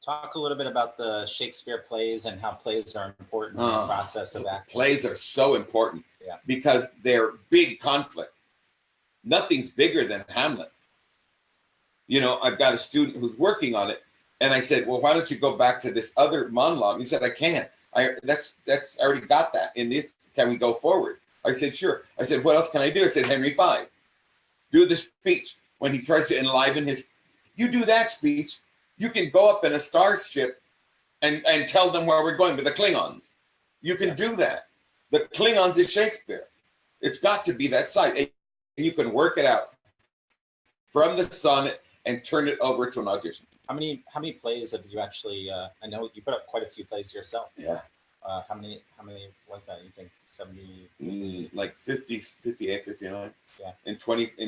Talk a little bit about the Shakespeare plays and how plays are important in the process of acting. Plays are so important because they're big conflict. Nothing's bigger than Hamlet. You know, I've got a student who's working on it, and I said, well, why don't you go back to this other monologue? He said, I can't. I already got that in this. Can we go forward? I said, sure. I said, what else can I do? I said, Henry V. Do the speech when he tries to enliven his. You do that speech, you can go up in a starship and tell them where we're going with the Klingons. You can do that. The Klingons is Shakespeare. It's got to be that side. And you can work it out from the sonnet and turn it over to an audition. How many plays have you actually, I know you put up quite a few plays yourself. Yeah. How many was that? You think 70? Like 50, 58, 59. Yeah. In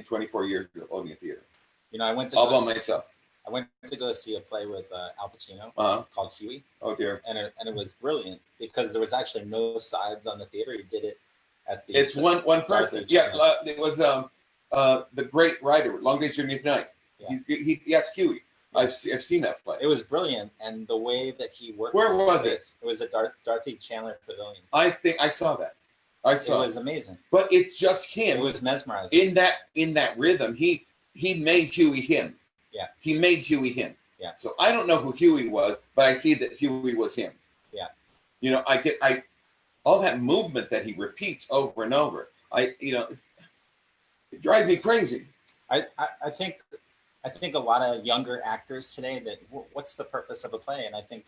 24 years of owning a theater. You know, I went to all by myself. I went to go see a play with Al Pacino called Huey. Oh dear. And it was brilliant because there was actually no sides on the theater. He did it at the. It's one person. Yeah, it was the great writer, Long Day's Journey of Night. Yeah. Yes, Huey. I've seen that play. It was brilliant, and the way that he worked. Where was it? It was at Dorothy Chandler Pavilion. I think I saw that. I saw it. It was amazing. But it's just him. It was mesmerizing. In that rhythm, he made Huey him. Yeah. He made Huey him. Yeah. So I don't know who Huey was, but I see that Huey was him. Yeah. You know, I all that movement that he repeats over and over. It drives me crazy. I think a lot of younger actors today that what's the purpose of a play? And I think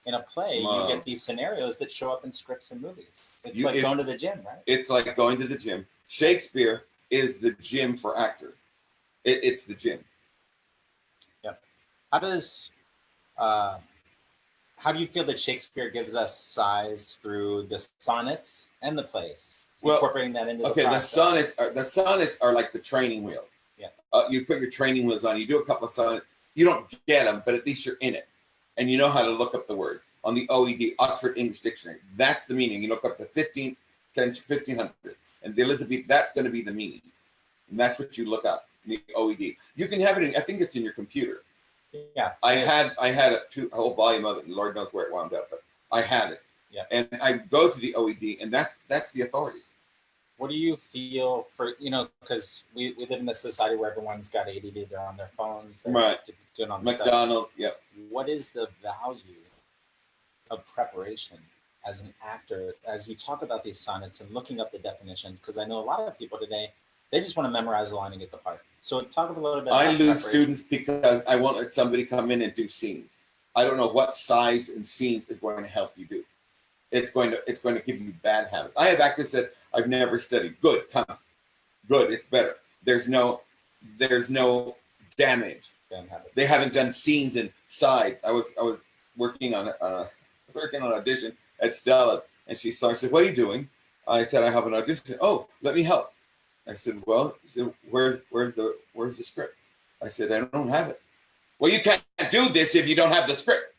in a play you get these scenarios that show up in scripts and movies. It's like going to the gym, right? It's like going to the gym. Shakespeare is the gym for actors. It's the gym. Yeah. How do you feel that Shakespeare gives us size through the sonnets and the plays? Well, incorporating that into the process. The sonnets are like the training wheels. Yeah. You put your training wheels on. You do a couple of sonnets. You don't get them, but at least you're in it, and you know how to look up the words on the OED, Oxford English Dictionary. That's the meaning. You look up the 1500, and the Elizabethan. That's going to be the meaning, and that's what you look up in the OED. You can have it I think it's in your computer. Yeah. I had a whole volume of it, and Lord knows where it wound up, but I had it. Yeah. And I go to the OED, and that's the authority. What do you feel for, because we live in a society where everyone's got ADD, they're on their phones, they're right. doing on McDonald's, stuff. Yep. What is the value of preparation as an actor, as you talk about these sonnets and looking up the definitions? Because I know a lot of people today, they just want to memorize the line and get the part. So talk a little bit about I lose students because I won't let somebody come in and do scenes. I don't know what sides and scenes is going to help you do. It's going to give you bad habits. I have actors that I've never studied. Good, come. Good, it's better. There's no damage. They haven't done scenes and sides. I was working on an audition at Stella, and she said, "What are you doing?" I said, "I have an audition." "Oh, let me help." I said, "Well," she said, where's the script?" I said, "I don't have it." "Well, you can't do this if you don't have the script."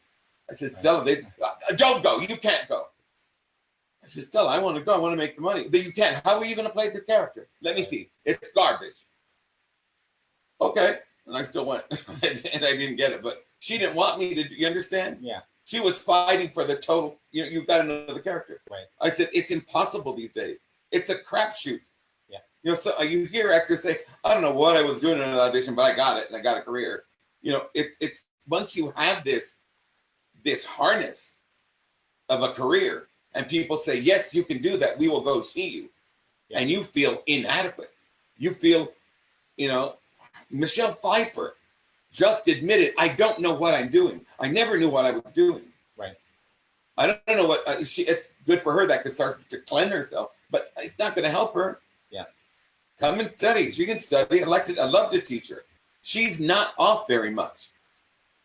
I said, "Stella, don't go. You can't go." I said, "Stella, I want to go. I want to make the money." "Then you can't. How are you going to play the character?" "Let me see. It's garbage." Okay. And I still went. And I didn't get it. But she didn't want me to. You understand? Yeah. She was fighting for the total. You've got to know the character. Right. I said, it's impossible these days. It's a crapshoot. Yeah. So you hear actors say, "I don't know what I was doing in an audition, but I got it and I got a career." It's once you have this harness of a career, and people say, "Yes, you can do that. We will go see you," and you feel inadequate. You feel, Michelle Pfeiffer just admitted, "I don't know what I'm doing. I never knew what I was doing." Right. I don't know what it's good for her that could start to cleanse herself, but it's not going to help her. Yeah. Come and study. She can study. I love to teach her. She's not off very much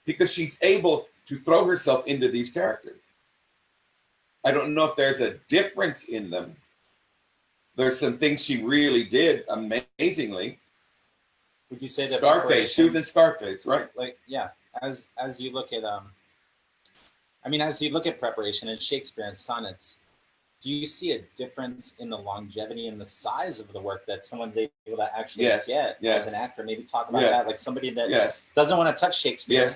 because she's able to throw herself into these characters. I don't know if there's a difference in them. There's some things she really did amazingly. Would you say that Scarface? She was in Scarface, right? As you look at as you look at preparation in Shakespeare and sonnets, do you see a difference in the longevity and the size of the work that someone's able to actually get as an actor? Maybe talk about that, like somebody that doesn't want to touch Shakespeare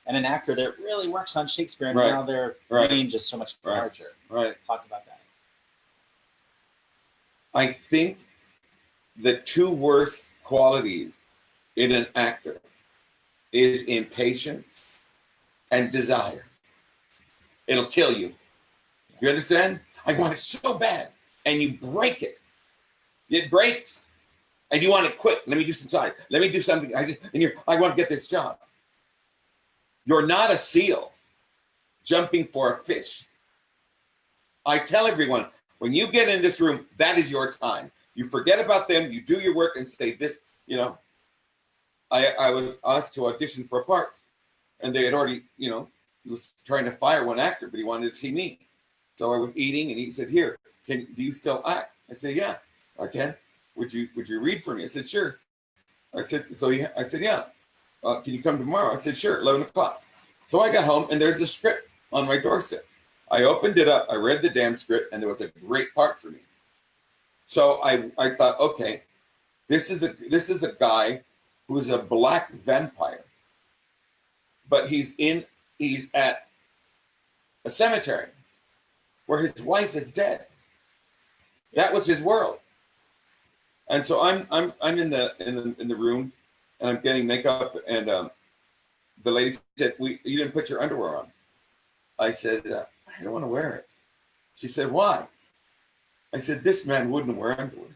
and an actor that really works on Shakespeare, and Right. now their Right. range is so much Right. larger. Right. Talk about that. I think the two worst qualities in an actor is impatience and desire. It'll kill you. You understand? I want it so bad, and you break it. It breaks, and you want it quick. Let me do some side. Let me do something. I want to get this job. You're not a seal jumping for a fish. I tell everyone, when you get in this room, that is your time. You forget about them. You do your work and say this. You know, I was asked to audition for a part, and they had already, you know, he was trying to fire one actor, but he wanted to see me. So I was eating, and he said, "Here, do you still act?" I said, "Yeah, I can. Would you read for me?" I said, "Sure." I said, I said, "Yeah. Can you come tomorrow?" I said, "Sure, 11 o'clock." So I got home, and there's a script on my doorstep. I opened it up, I read the damn script, and there was a great part for me. So I thought, okay, this is a guy who's a black vampire, but he's at a cemetery where his wife is dead. That was his world. And so I'm in the room, and I'm getting makeup, and the lady said, "You didn't put your underwear on." I said, "I don't want to wear it." She said, "Why?" I said, "This man wouldn't wear underwear.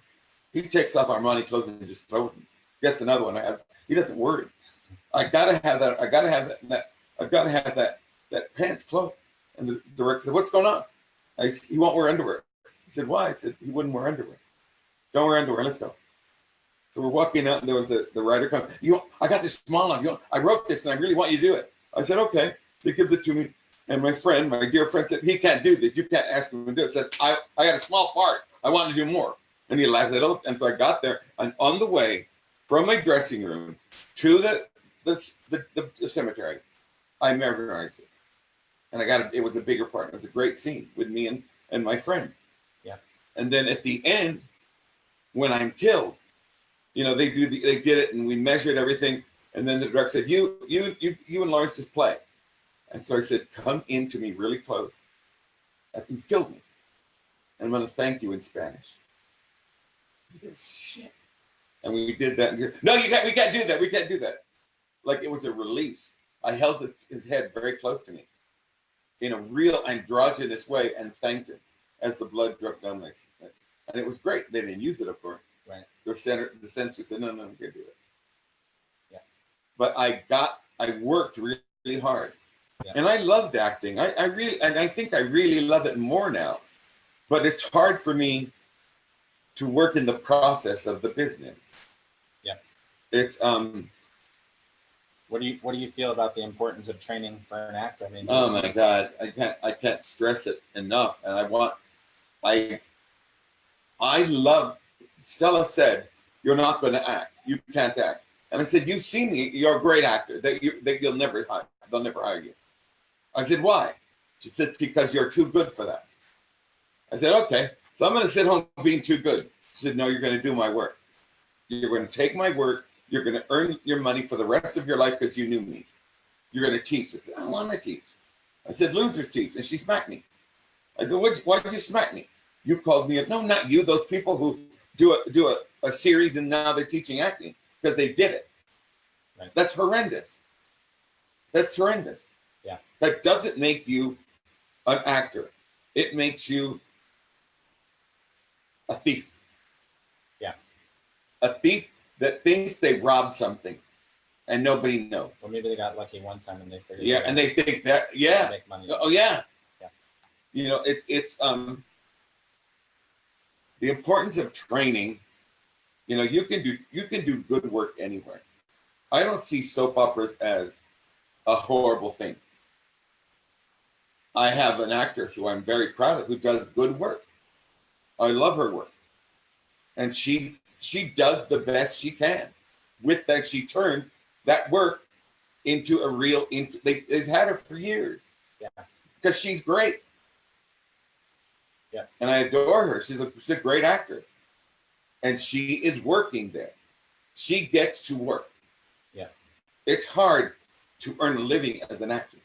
He takes off Armani clothes and just throws them. Gets another one. He doesn't worry. I gotta have that. I gotta have that. I've got to have that pants close." And the director said, "What's going on?" He won't wear underwear. He said, "Why?" I said, "He wouldn't wear underwear. Don't wear underwear. Let's go." So we're walking out, and there was the writer come. I got this small on. I wrote this, and I really want you to do it. I said, "Okay." They give it to me, and my dear friend, said, "He can't do this. You can't ask him to do it." I said, "I got a small part. I want to do more." And he laughed it up, and so I got there, and on the way from my dressing room to the cemetery, I memorized it, and it was a bigger part. It was a great scene with me and my friend. Yeah. And then at the end, when I'm killed, you know, they did it, and we measured everything, and then the director said, "You and Lawrence just play." And so I said, "Come into me really close. He's killed me, and I'm going to thank you in Spanish." He goes, "Shit." And we did that. And "No, we can't do that. We can't do that." Like it was a release. I held his head very close to me in a real androgynous way and thanked him as the blood dropped down my skin. And it was great. They didn't use it, of course. Right. The censor said, no, we can't do it. Yeah. But I worked really, really hard. Yeah. And I loved acting. I think I really love it more now. But it's hard for me to work in the process of the business. Yeah. It's What do you feel about the importance of training for an actor? I mean, oh my God, I can't stress it enough. And I love. Stella said, "You're not going to act. You can't act." And I said, "You've seen me. You're a great actor. They'll never hire. They'll never hire you." I said, "Why?" She said, "Because you're too good for that." I said, "Okay, so I'm going to sit home being too good." She said, "No, you're going to do my work. You're going to take my work. You're going to earn your money for the rest of your life because you knew me. You're going to teach." I said, "I don't want to teach." I said, "Losers teach." And she smacked me. I said, "Why did you smack me? You called me." No, not you. Those people who do a series and now they're teaching acting because they did it. Right. That's horrendous. That's horrendous. Yeah. That doesn't make you an actor. It makes you a thief. Yeah. A thief that thinks they robbed something and nobody knows. Or maybe they got lucky one time and they figured. Yeah, and they think that, yeah. Make money. Oh yeah. Yeah. You know, it's the importance of training. You know, you can do good work anywhere. I don't see soap operas as a horrible thing. I have an actress who I'm very proud of who does good work. I love her work. And she does the best she can. With that, she turns that work into a real, they've had her for years. Yeah. Because she's great. Yeah. And I adore her. She's a great actress. And she is working there. She gets to work. Yeah. It's hard to earn a living as an actor.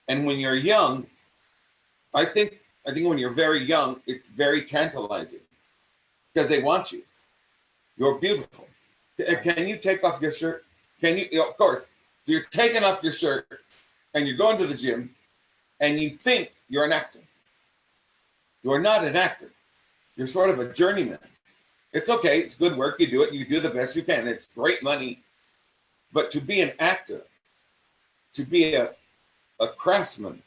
And when you're young, I think when you're very young, it's very tantalizing because they want you. You're beautiful. Can you take off your shirt? Can you? Of course. So you're taking off your shirt and you're going to the gym and you think you're an actor. You're not an actor. You're sort of a journeyman. It's okay. It's good work. You do it. You do the best you can. It's great money. But to be an actor, to be a craftsman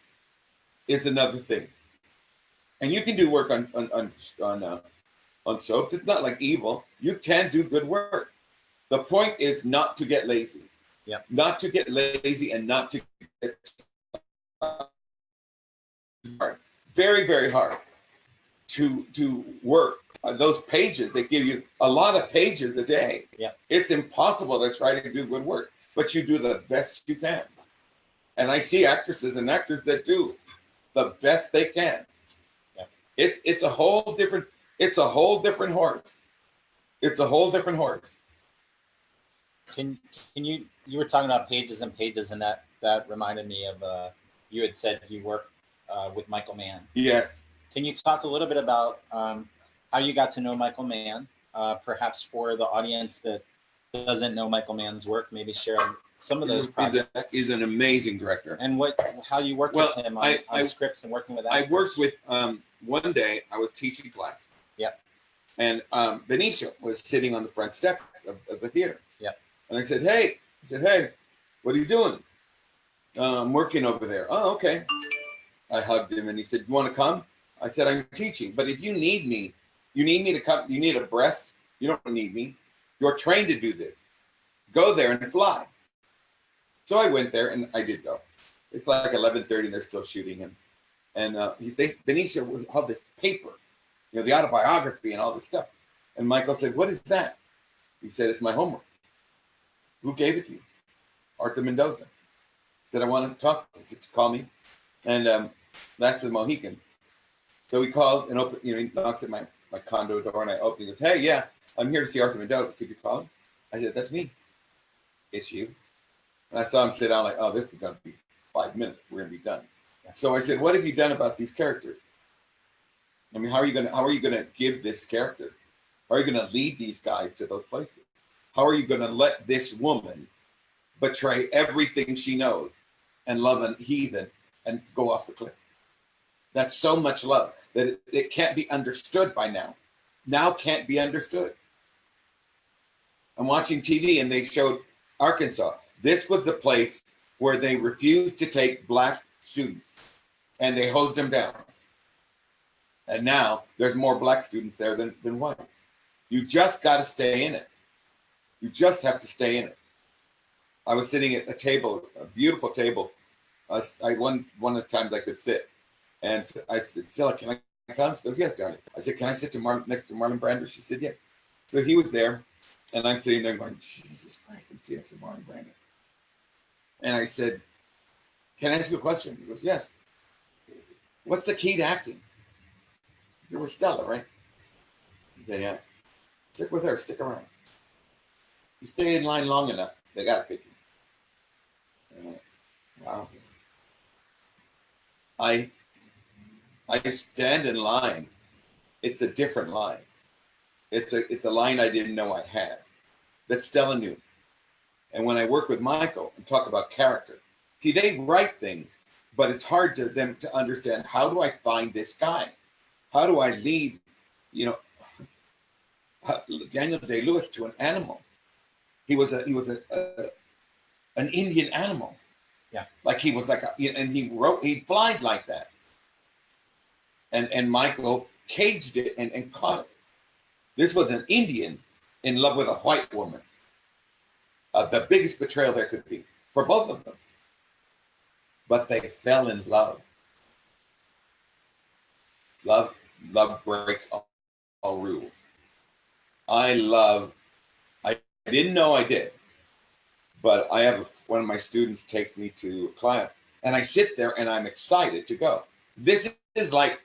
is another thing. And you can do work on soaps. It's not like evil. You can do good work. The point is not to get lazy. Yeah. Not to get lazy and not to get hard. Very, very hard to work. Those pages, they give you a lot of pages a day. Yeah. It's impossible to try to do good work, but you do the best you can. And I see actresses and actors that do the best they can. Yeah. It's a whole different horse. It's a whole different horse. Can you were talking about pages and pages, and that reminded me of you had said you worked with Michael Mann. Yes. Can you talk a little bit about how you got to know Michael Mann? Perhaps for the audience that doesn't know Michael Mann's work, maybe share some of those projects. He's an amazing director. And how you worked with him on scripts and working with actors. I worked with one day. I was teaching class. Yeah. And Benicio was sitting on the front steps of the theater. Yeah. And I said, hey, what are you doing? I'm working over there. Oh, okay. I hugged him and he said, you want to come? I said, I'm teaching, but if you need me to come, you need a breast, you don't need me. You're trained to do this. Go there and fly. So I went there and I did go. It's like 11:30 and they're still shooting him. And Benicio was all this paper, the autobiography and all this stuff. And Michael said, what is that? He said, it's my homework. Who gave it to you? Arthur Mendoza. He said, I want to talk to you. He said, call me. And that's the Mohicans. So he calls and he knocks at my condo door and I open. He goes, hey, yeah, I'm here to see Arthur Mendoza. Could you call him? I said, that's me. It's you. And I saw him sit down like, oh, this is going to be 5 minutes. We're going to be done. So I said, what have you done about these characters? I mean, how are you going to give this character? How are you going to lead these guys to those places? How are you going to let this woman betray everything she knows and love an heathen and go off the cliff? That's so much love that it can't be understood by now. Now can't be understood. I'm watching TV and they showed Arkansas. This was the place where they refused to take black students and they hosed them down. And now there's more black students there than white. You just got to stay in it. You just have to stay in it. I was sitting at a table, a beautiful table. One of the times I could sit. And I said, Stella, can I come? She goes, yes, darling. I said, can I sit next to Marlon Brando? She said, yes. So he was there, and I'm sitting there going, Jesus Christ, I'm sitting next to Marlon Brando. And I said, can I ask you a question? He goes, yes. What's the key to acting? You were Stella, right? I said, yeah. Stick with her, stick around. You stay in line long enough, they got to pick you. And I went, wow. I stand in line. It's a different line. It's a line I didn't know I had that Stella knew. And when I work with Michael and talk about character, see, they write things, but it's hard to them to understand, how do I find this guy? How do I lead, Daniel Day-Lewis to an animal? He was an Indian animal. Yeah. Like he was and he flied like that. And Michael caged it and caught it. This was an Indian in love with a white woman. The biggest betrayal there could be for both of them. But they fell in love. Love breaks all rules. I didn't know I did, but I have one of my students takes me to a client, and I sit there and I'm excited to go. This is like,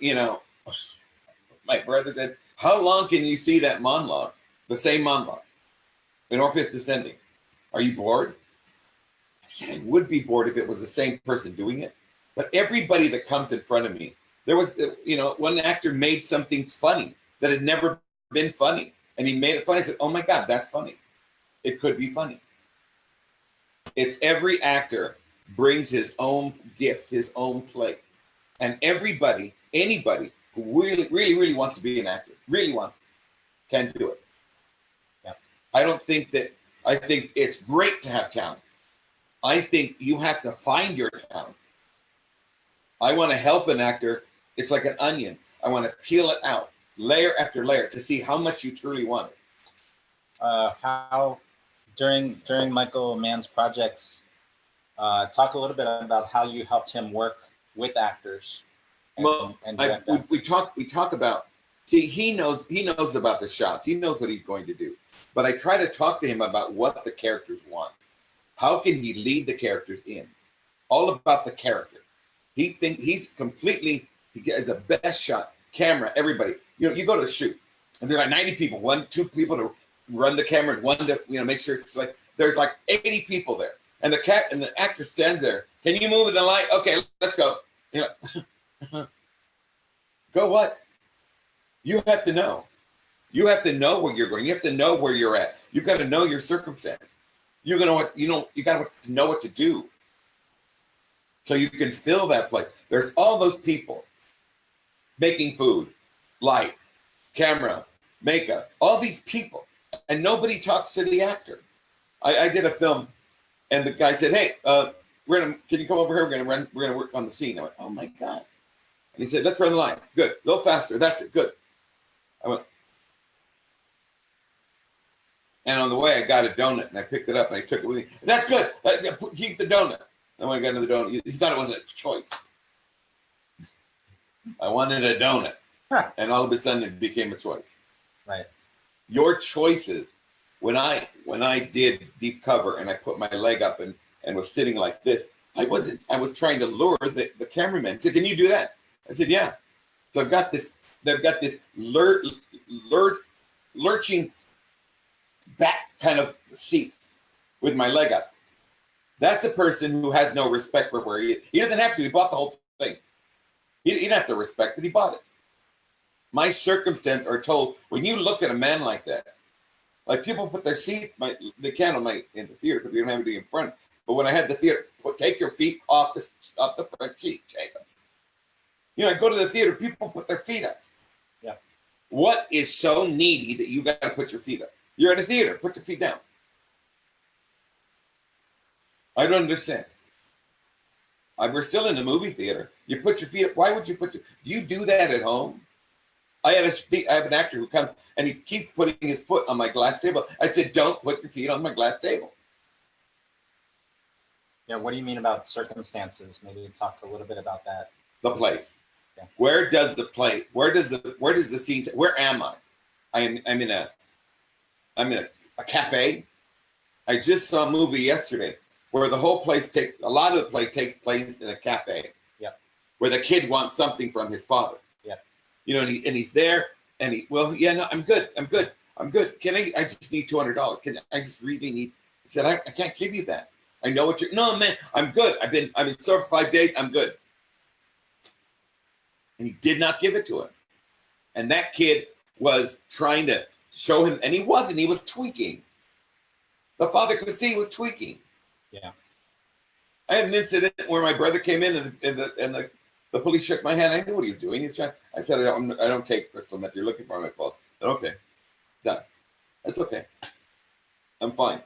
my brother said, how long can you see that monologue, the same monologue, in Orpheus Descending? Are you bored? said, I would be bored if it was the same person doing it. But everybody that comes in front of me, there was, one actor made something funny that had never been funny. And he made it funny. I said, oh my God, that's funny. It could be funny. It's every actor brings his own gift, his own play. And anybody who really, really, really wants to be an actor, really wants to, can do it. Yeah. I think it's great to have talent. I think you have to find your talent. I want to help an actor. It's like an onion. I want to peel it out, layer after layer, to see how much you truly want it. How during Michael Mann's projects, talk a little bit about how you helped him work with actors. We talk about. See, he knows about the shots. He knows what he's going to do. But I try to talk to him about what the characters want. How can he lead the characters in? All about the character. He has the best shot. Camera, everybody. You go to a shoot, and there are like 90 people, 2 people to run the camera, and 1 to make sure it's like there's like 80 people there, and the actor stands there. Can you move with the light? Okay, let's go. Go what? You have to know. You have to know where you're going. You have to know where you're at. You got to know your circumstance. You got to know what to do, so you can fill that place. There's all those people making food, light, camera, makeup, all these people, and nobody talks to the actor. I did a film, and the guy said, "Hey, can you come over here? We're gonna work on the scene." I went, "Oh my God!" And he said, "Let's run the line. Good, a little faster. That's it. Good." I went, and on the way, I got a donut, and I picked it up, and I took it with me. That's good. Keep the donut. And when I got another donut, he thought it was a choice. I wanted a donut, and all of a sudden, it became a choice. Right. Your choices. When I did deep cover and I put my leg up and was sitting like this, I was trying to lure the cameraman. He said, "Can you do that?" I said, "Yeah." So I've got this lurching back kind of seat with my leg up. That's a person who has no respect for where he is. He doesn't have to. He bought the whole thing. He didn't have to respect it. He bought it. My circumstance are told, when you look at a man like that, like people put their seat, they can in the theater because we don't have anything in front. But when I had the theater, take your feet off the front seat, take them. I go to the theater, people put their feet up. Yeah. What is so needy that you got to put your feet up? You're at a theater, put your feet down. I don't understand. We're still in the movie theater. You put your feet up. Why would you do you do that at home? I have an actor who comes and he keeps putting his foot on my glass table. I said, don't put your feet on my glass table. Yeah, what do you mean about circumstances? Maybe talk a little bit about that. The place. Yeah. Where does the scene, where am I? I'm in a cafe. I just saw a movie yesterday where the whole place a lot of the play takes place in a cafe. Yeah. Where the kid wants something from his father. Yeah. And he's there, and I'm good. Can I just need $200. I just really need. He said, I can't give you that. I know what no, man, I'm good. I've been sober for 5 days. I'm good. And he did not give it to him. And that kid was trying to show him, and he wasn't. He was tweaking. The father could see he was tweaking. Yeah. I had an incident where my brother came in, and the police shook my hand. I knew what he was doing. I said, I don't take crystal meth. You're looking for my fault. Okay. Done. That's okay. I'm fine.